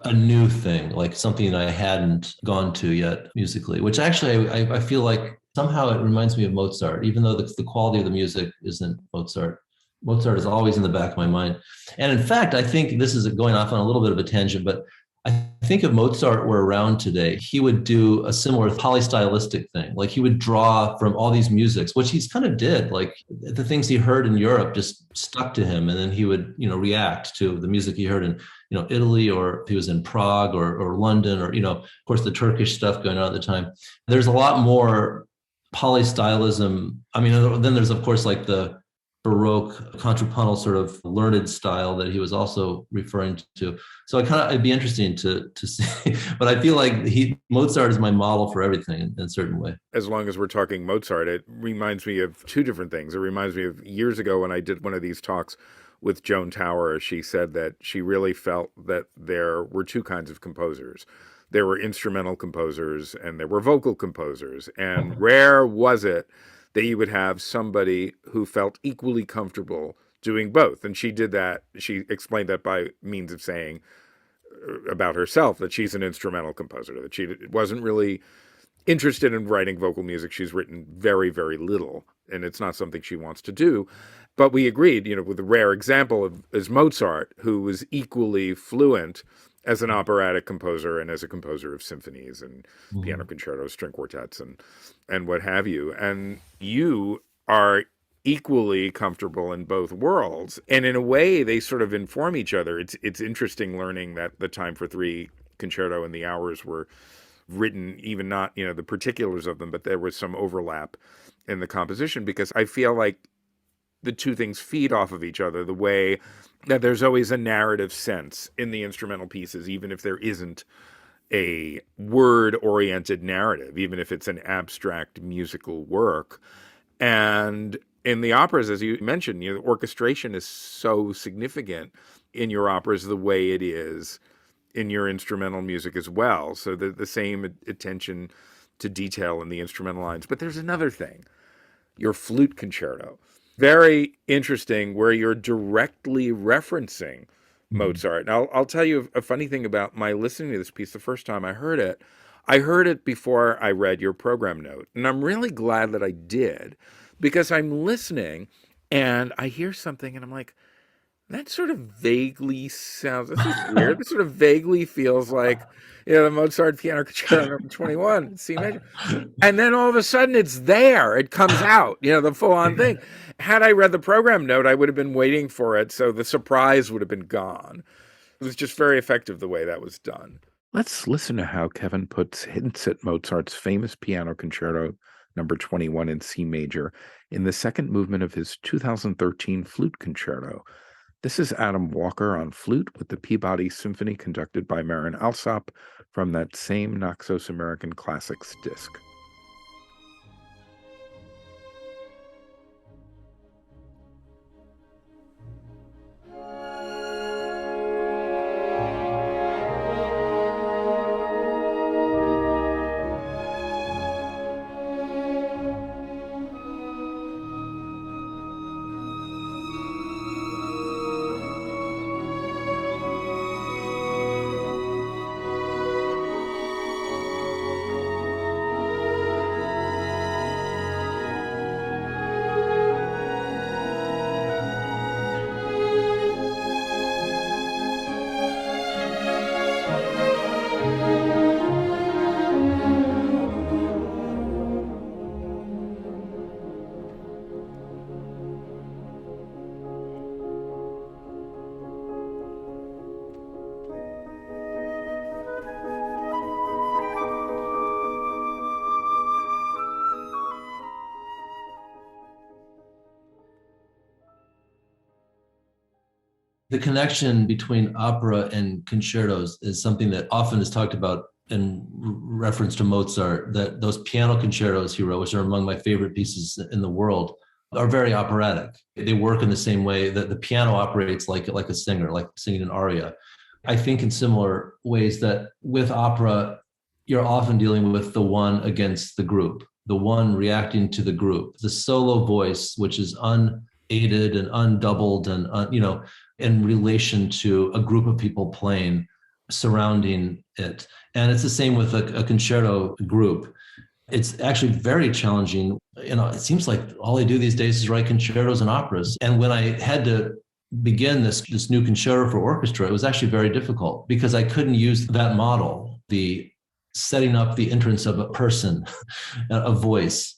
a new thing, like something I hadn't gone to yet musically, which actually I feel like somehow it reminds me of Mozart, even though the quality of the music isn't Mozart. Mozart is always in the back of my mind. And in fact, I think this is going off on a little bit of a tangent, but I think if Mozart were around today, he would do a similar polystylistic thing. Like he would draw from all these musics, which he's kind of did. Like the things he heard in Europe just stuck to him. And then he would, react to the music he heard in, Italy, or if he was in Prague or London, or, of course, the Turkish stuff going on at the time. There's a lot more polystylism. I mean, then there's, of course, like the Baroque contrapuntal sort of learned style that he was also referring to. So it'd be interesting to see, but I feel like Mozart is my model for everything in a certain way. As long as we're talking Mozart, it reminds me of 2 different things. It reminds me of years ago when I did one of these talks with Joan Tower. She said that she really felt that there were 2 kinds of composers. There were instrumental composers and there were vocal composers. And rare was it that you would have somebody who felt equally comfortable doing both. And she did that. She explained that by means of saying about herself that she's an instrumental composer, that she wasn't really interested in writing vocal music. She's written very, very little, and it's not something she wants to do. But we agreed, with a rare example is Mozart, who was equally fluent as an operatic composer and as a composer of symphonies and piano concertos, string quartets, and what have you. And you are equally comfortable in both worlds. And in a way, they sort of inform each other. It's interesting learning that the Time for 3 concerto and the Hours were written, even not, the particulars of them, but there was some overlap in the composition, because I feel like the 2 things feed off of each other, the way that there's always a narrative sense in the instrumental pieces, even if there isn't a word-oriented narrative, even if it's an abstract musical work. And in the operas, as you mentioned, the orchestration is so significant in your operas the way it is in your instrumental music as well. So the same attention to detail in the instrumental lines. But there's another thing, your flute concerto. Very interesting, where you're directly referencing Mozart. Now, I'll tell you a funny thing about my listening to this piece the first time I heard it. I heard it before I read your program note. And I'm really glad that I did, because I'm listening and I hear something and I'm like, that sort of vaguely sounds, this is weird. This sort of vaguely feels like, the Mozart Piano Concerto number 21, C major. And then all of a sudden it's there. It comes out, the full-on thing. Had I read the program note, I would have been waiting for it, so the surprise would have been gone. It was just very effective the way that was done. Let's listen to how Kevin puts hints at Mozart's famous Piano Concerto number 21 in C major in the second movement of his 2013 Flute Concerto. This is Adam Walker on flute with the Peabody Symphony conducted by Marin Alsop from that same Naxos American Classics disc. The connection between opera and concertos is something that often is talked about in reference to Mozart, that those piano concertos he wrote, which are among my favorite pieces in the world, are very operatic. They work in the same way that the piano operates like a singer, like singing an aria. I think in similar ways that with opera, you're often dealing with the one against the group, the one reacting to the group, the solo voice, which is unaided and undoubled and, in relation to a group of people playing surrounding it. And it's the same with a concerto group. It's actually very challenging. It seems like all I do these days is write concertos and operas. And when I had to begin this new concerto for orchestra, it was actually very difficult because I couldn't use that model, the setting up the entrance of a person, a voice.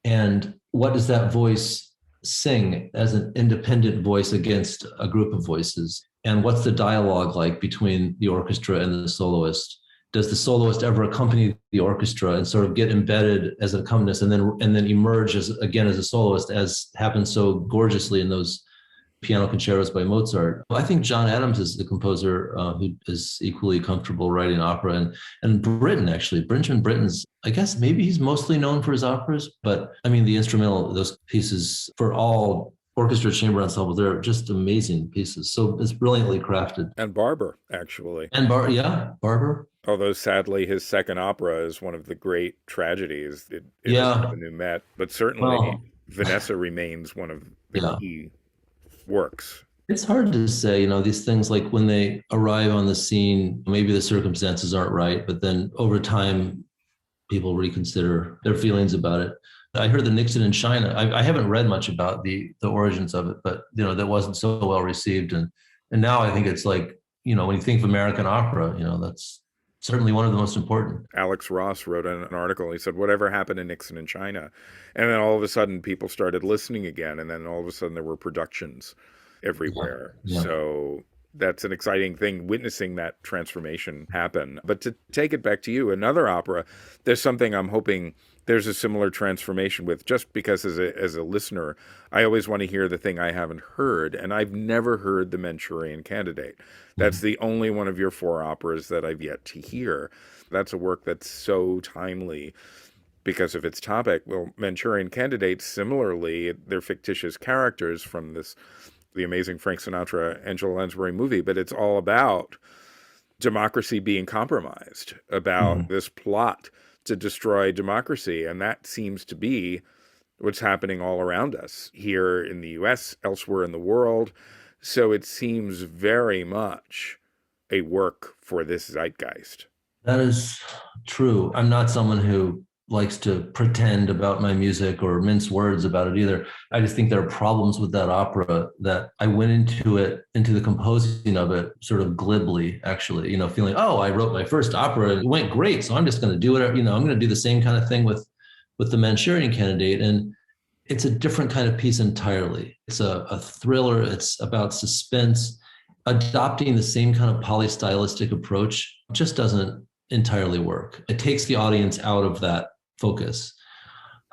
And what does that voice sing as an independent voice against a group of voices? And what's the dialogue like between the orchestra and the soloist? Does the soloist ever accompany the orchestra and sort of get embedded as an accompanist and then emerge as a soloist, as happens so gorgeously in those piano concertos by Mozart? I think John Adams is the composer who is equally comfortable writing opera, and Britten, actually. Benjamin Britten's, I guess maybe he's mostly known for his operas, but I mean, the instrumental, those pieces for all orchestra chamber ensembles, they're just amazing pieces. So it's brilliantly crafted. And Barber, actually. And Barber. Although sadly his second opera is one of the great tragedies. It is the new Met, but certainly Vanessa remains one of the key works. It's hard to say, these things, like when they arrive on the scene, maybe the circumstances aren't right, but then over time, people reconsider their feelings about it. I heard the Nixon in China. I haven't read much about the origins of it, but that wasn't so well received. And now I think it's like, when you think of American opera, that's certainly one of the most important. Alex Ross wrote an article. He said, whatever happened to Nixon in China? And then all of a sudden people started listening again. And then all of a sudden there were productions everywhere. Yeah. So that's an exciting thing, witnessing that transformation happen. But to take it back to you, another opera, there's something I'm hoping there's a similar transformation with, just because as a listener, I always want to hear the thing I haven't heard, and I've never heard The Manchurian Candidate. That's the only one of your 4 operas that I've yet to hear. That's a work that's so timely because of its topic. Well, Manchurian Candidate, similarly, they're fictitious characters from the amazing Frank Sinatra, Angela Lansbury movie, but it's all about democracy being compromised, about this plot to destroy democracy. And that seems to be what's happening all around us here in the US, elsewhere in the world. So it seems very much a work for this zeitgeist. That is true. I'm not someone who likes to pretend about my music or mince words about it either. I just think there are problems with that opera that I went into the composing of it sort of glibly, actually, feeling, oh, I wrote my first opera and it went great, so I'm just going to do it. I'm going to do the same kind of thing with The Manchurian Candidate. And it's a different kind of piece entirely. It's a thriller. It's about suspense. Adopting the same kind of polystylistic approach just doesn't entirely work. It takes the audience out of that focus.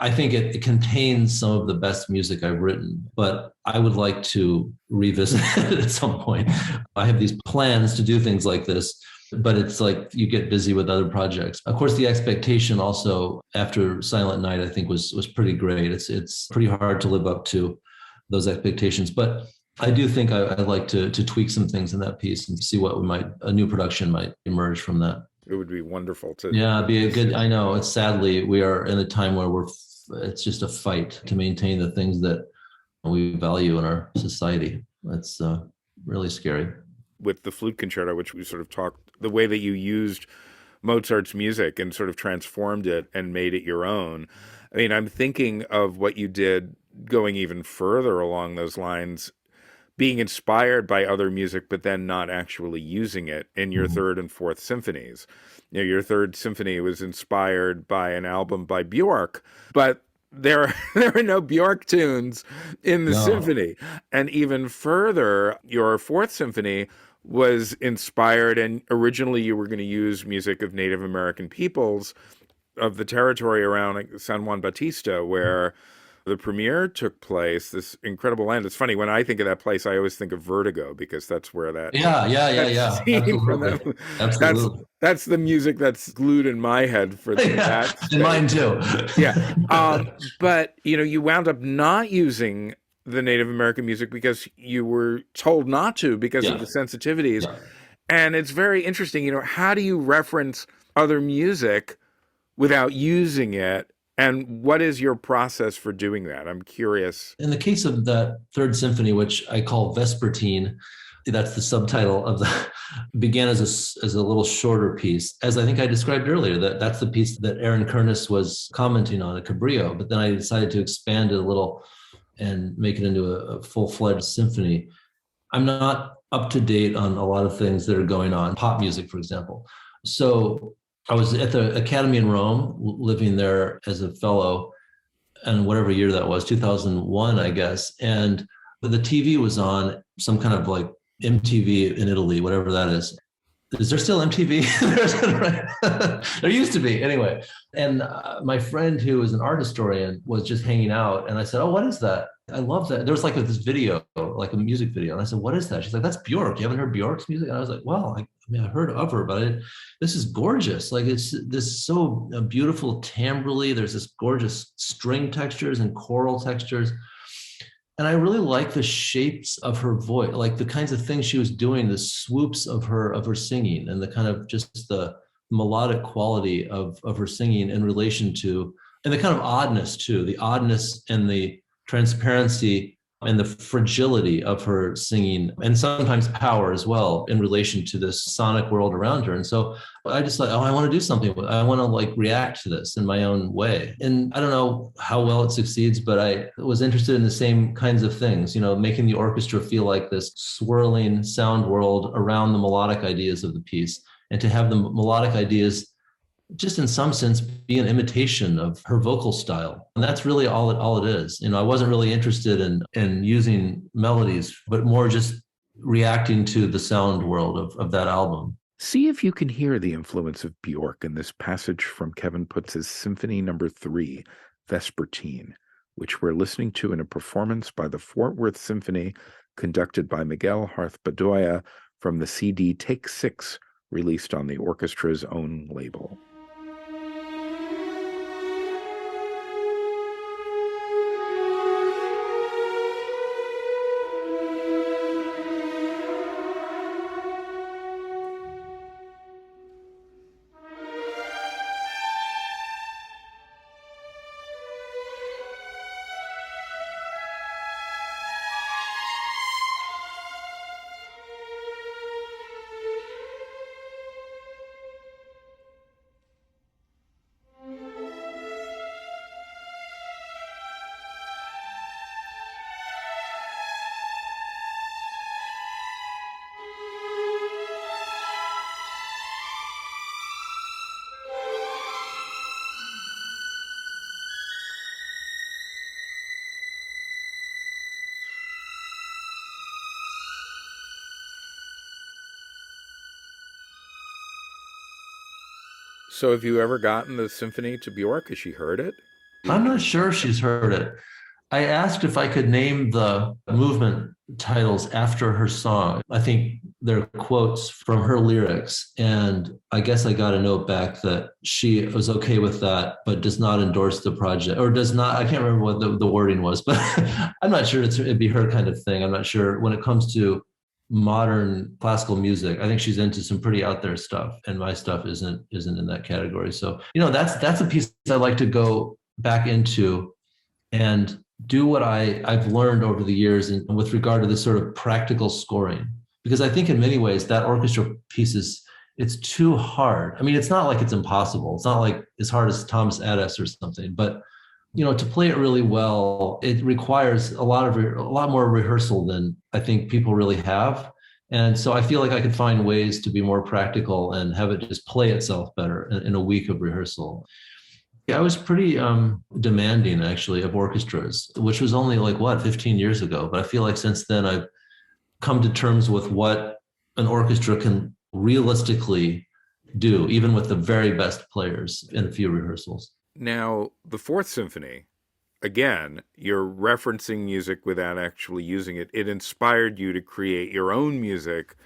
I think it contains some of the best music I've written, but I would like to revisit it at some point. I have these plans to do things like this, but it's like you get busy with other projects. Of course, the expectation also after Silent Night, I think was pretty great. It's pretty hard to live up to those expectations, but I do think I'd like to tweak some things in that piece and see what a new production might emerge from that. It would be wonderful to. Yeah, it'd be a good. I know. It's sadly we are in a time where it's just a fight to maintain the things that we value in our society. It's really scary. With the flute concerto, which we sort of talked, the way that you used Mozart's music and sort of transformed it and made it your own. I mean, I'm thinking of what you did going even further along those lines, being inspired by other music, but then not actually using it in your third and fourth symphonies. Your third symphony was inspired by an album by Björk, but there are no Björk tunes in the symphony. And even further, your fourth symphony was inspired, and originally you were going to use music of Native American peoples of the territory around San Juan Bautista, where the premiere took place, this incredible land. It's funny, when I think of that place, I always think of Vertigo, because that's where that Absolutely. That's the music that's glued in my head for that. And mine too. But you wound up not using the Native American music because you were told not to because of the sensitivities. Yeah. And it's very interesting, how do you reference other music without using it? And what is your process for doing that? I'm curious. In the case of that third symphony, which I call Vespertine, that's the subtitle of began as a little shorter piece. As I think I described earlier, that's the piece that Aaron Kernis was commenting on at Cabrillo. But then I decided to expand it a little and make it into a full-fledged symphony. I'm not up to date on a lot of things that are going on, pop music, for example. So I was at the Academy in Rome, living there as a fellow, and whatever year that was, 2001, I guess. And the TV was on, some kind of like MTV in Italy, whatever that is. Is there still MTV? There used to be, anyway. And my friend, who is an art historian, was just hanging out. And I said, oh, what is that? I love that. There was like this video, like a music video. And I said, what is that? She's like, that's Björk. You haven't heard Björk's music? And I was like, well, I've heard of her, but this is gorgeous. Like, it's this so beautiful timbrally. There's this gorgeous string textures and choral textures. And I really like the shapes of her voice, like the kinds of things she was doing, the swoops of her singing, and the kind of just the melodic quality of her singing in relation to, and the kind of oddness too, the oddness and the transparency and the fragility of her singing, and sometimes power as well in relation to this sonic world around her. And so I just thought, I want to do something. I want to react to this in my own way. And I don't know how well it succeeds, but I was interested in the same kinds of things, making the orchestra feel like this swirling sound world around the melodic ideas of the piece, and to have the melodic ideas just in some sense be an imitation of her vocal style. And that's really all it is. I wasn't really interested in using melodies, but more just reacting to the sound world of that album. See if you can hear the influence of Björk in this passage from Kevin Putz's Symphony No. 3, Vespertine, which we're listening to in a performance by the Fort Worth Symphony, conducted by Miguel Harth-Bedoya from the CD Take 6, released on the orchestra's own label. So have you ever gotten the symphony to Björk? Has she heard it? I'm not sure she's heard it. I asked if I could name the movement titles after her song. I think they're quotes from her lyrics. And I guess I got a note back that she was okay with that, but does not endorse the project, or does not, I can't remember what the wording was, but I'm not sure it'd be her kind of thing. I'm not sure when it comes to modern classical music. I think she's into some pretty out there stuff, and my stuff isn't in that category. So, that's a piece I like to go back into and do what I've learned over the years and with regard to this sort of practical scoring, because I think in many ways that orchestra piece it's too hard. I mean, it's not like it's impossible. It's not like as hard as Thomas Adès or something, but to play it really well, it requires a lot more rehearsal than I think people really have. And so I feel like I could find ways to be more practical and have it just play itself better in a week of rehearsal. Yeah, I was pretty demanding, actually, of orchestras, which was only 15 years ago. But I feel like since then, I've come to terms with what an orchestra can realistically do, even with the very best players in a few rehearsals. Now, the Fourth Symphony, again, you're referencing music without actually using it. It inspired you to create your own music.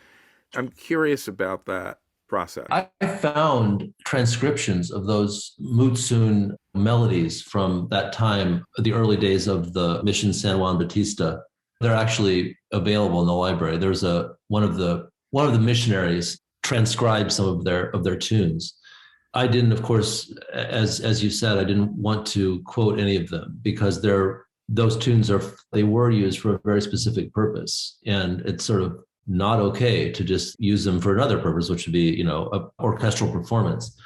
I'm curious about that process. I found transcriptions of those Mutsun melodies from that time, the early days of the Mission San Juan Bautista. They're actually available in the library. There's one of the missionaries transcribed some of their tunes. I didn't, of course, as you said, I didn't want to quote any of them because those tunes were used for a very specific purpose, and it's sort of not okay to just use them for another purpose, which would be, a orchestral performance.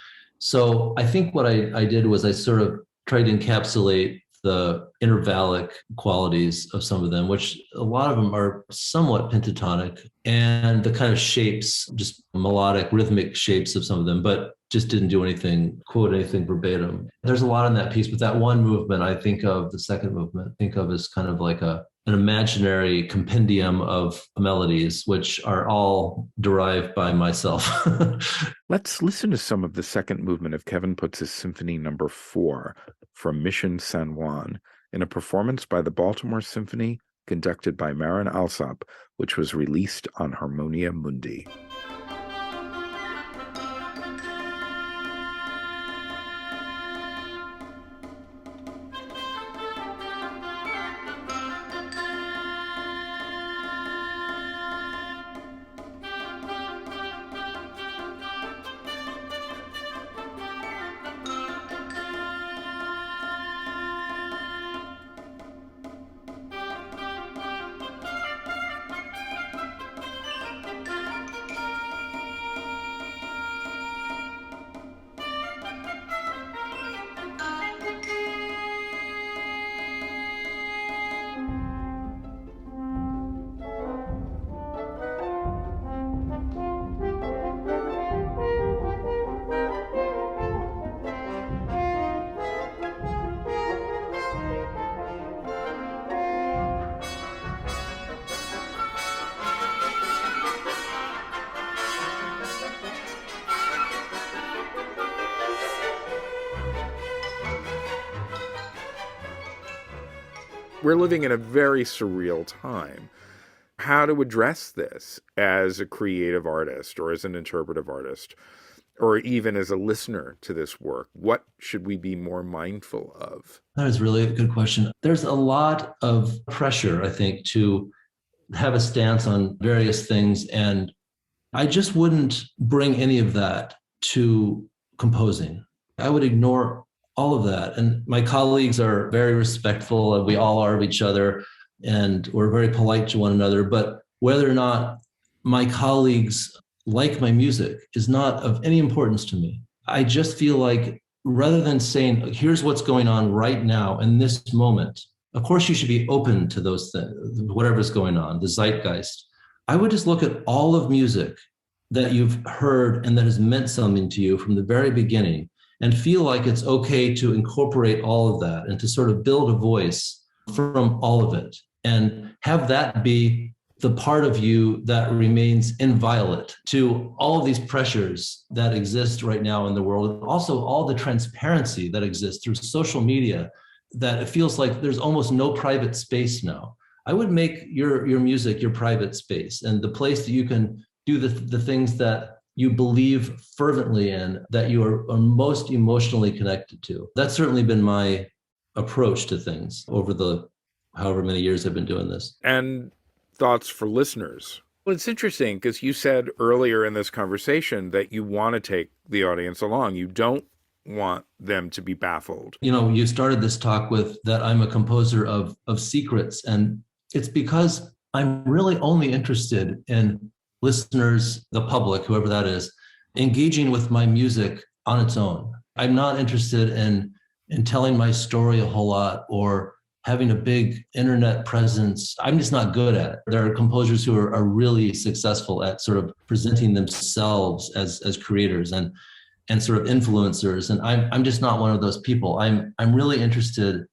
So I think what I did was I sort of tried to encapsulate the intervallic qualities of some of them, which a lot of them are somewhat pentatonic, and the kind of shapes, just melodic, rhythmic shapes of some of them, but just didn't quote anything verbatim. There's a lot in that piece, but that one movement, I think of the second movement, as kind of like an imaginary compendium of melodies, which are all derived by myself. Let's listen to some of the second movement of Kevin Putz's Symphony No. 4 from Mission San Juan in a performance by the Baltimore Symphony conducted by Marin Alsop, which was released on Harmonia Mundi. we're living in a very surreal time. How to address this as a creative artist or as an interpretive artist, or even as a listener to this work? What should we be more mindful of? That is really a good question. There's a lot of pressure, I think, to have a stance on various things. And I just wouldn't bring any of that to composing. I would ignore all of that. And my colleagues are very respectful, and we all are of each other, and we're very polite to one another. But whether or not my colleagues like my music is not of any importance to me. I just feel like rather than saying, here's what's going on right now in this moment, of course you should be open to those things, whatever's going on, the zeitgeist. I would just look at all of music that you've heard and that has meant something to you from the very beginning, and feel like it's okay to incorporate all of that and to sort of build a voice from all of it, and have that be the part of you that remains inviolate to all of these pressures that exist right now in the world, and also all the transparency that exists through social media, that it feels like there's almost no private space now. I would make your music your private space, and the place that you can do the things that you believe fervently in, that you are most emotionally connected to. That's certainly been my approach to things over the however many years I've been doing this. And thoughts for listeners? Well, it's interesting because you said earlier in this conversation that you want to take the audience along. You don't want them to be baffled. You know, you started this talk with that I'm a composer of secrets, and it's because I'm really only interested in listeners, the public, whoever that is, engaging with my music on its own. I'm not interested in telling my story a whole lot or having a big internet presence. I'm just not good at it. There are composers who are really successful at sort of presenting themselves as creators and sort of influencers. And I'm just not one of those people. I'm really interested,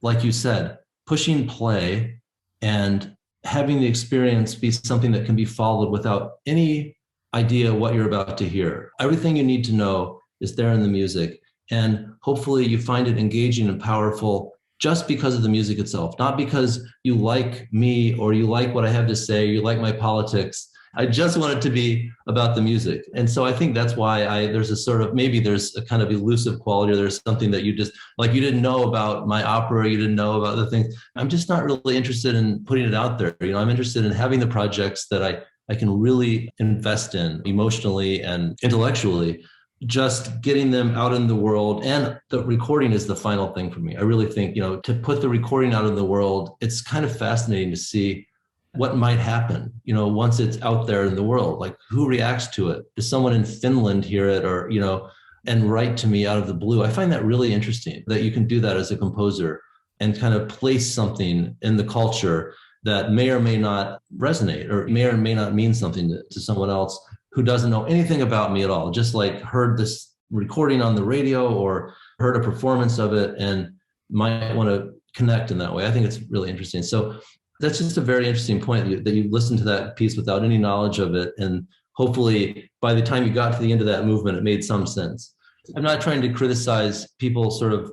like you said, pushing play and having the experience be something that can be followed without any idea what you're about to hear. Everything you need to know is there in the music. And hopefully you find it engaging and powerful just because of the music itself, not because you like me or you like what I have to say, you like my politics. I just want it to be about the music. And so I think that's why there's a sort of, maybe there's a kind of elusive quality, or there's something that you just, like you didn't know about my opera, you didn't know about the things. I'm just not really interested in putting it out there. You know, I'm interested in having the projects that I can really invest in emotionally and intellectually, just getting them out in the world. And the recording is the final thing for me. I really think, you know, to put the recording out in the world, it's kind of fascinating to see what might happen, you know, once it's out there in the world. Like, who reacts to it? Does someone in Finland hear it, or, you know, and write to me out of the blue? I find that really interesting, that you can do that as a composer and kind of place something in the culture that may or may not resonate, or may not mean something to someone else who doesn't know anything about me at all, just like heard this recording on the radio or heard a performance of it and might want to connect in that way. I think it's really interesting. So that's just a very interesting point, that you listened to that piece without any knowledge of it. And hopefully by the time you got to the end of that movement, it made some sense. I'm not trying to criticize people sort of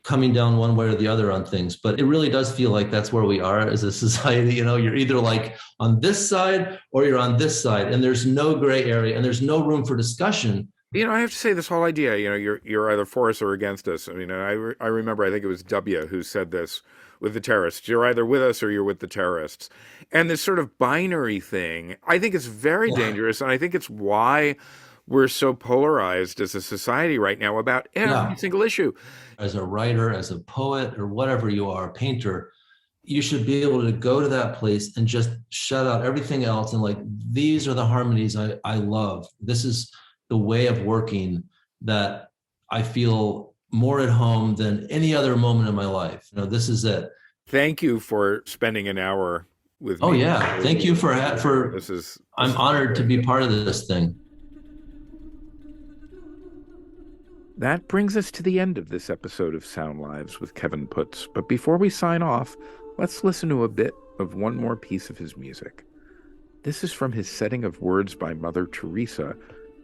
coming down one way or the other on things, but it really does feel like that's where we are as a society. You know, you're either like on this side or you're on this side, and there's no gray area and there's no room for discussion. You know, I have to say, this whole idea, you know, you're either for us or against us. I mean, I remember, I think it was W who said this with the terrorists. You're either with us or you're with the terrorists. And this sort of binary thing, I think is very dangerous. And I think it's why we're so polarized as a society right now about every single issue. As a writer, as a poet, or whatever you are, a painter, you should be able to go to that place and just shut out everything else. And like, these are the harmonies I love. This is the way of working that I feel more at home than any other moment in my life. You know, this is it. Thank you for spending an hour with me. Oh yeah, thank you for I'm honored to be part of this thing. That brings us to the end of this episode of SoundLives with Kevin Putz. But before we sign off, let's listen to a bit of one more piece of his music. This is from his setting of words by Mother Teresa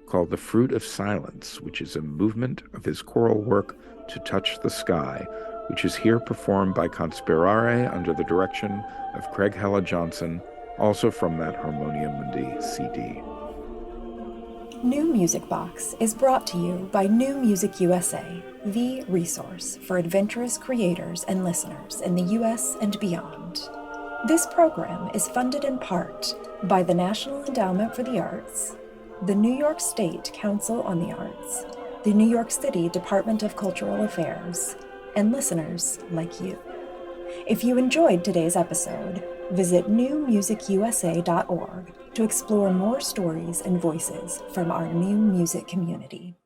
called The Fruit of Silence, which is a movement of his choral work To Touch the Sky, which is here performed by Conspirare under the direction of Craig Hella Johnson, also from that Harmonia Mundi CD. New Music Box is brought to you by New Music USA, the resource for adventurous creators and listeners in the US and beyond. This program is funded in part by the National Endowment for the Arts, the New York State Council on the Arts, the New York City Department of Cultural Affairs, and listeners like you. If you enjoyed today's episode, visit newmusicusa.org to explore more stories and voices from our new music community.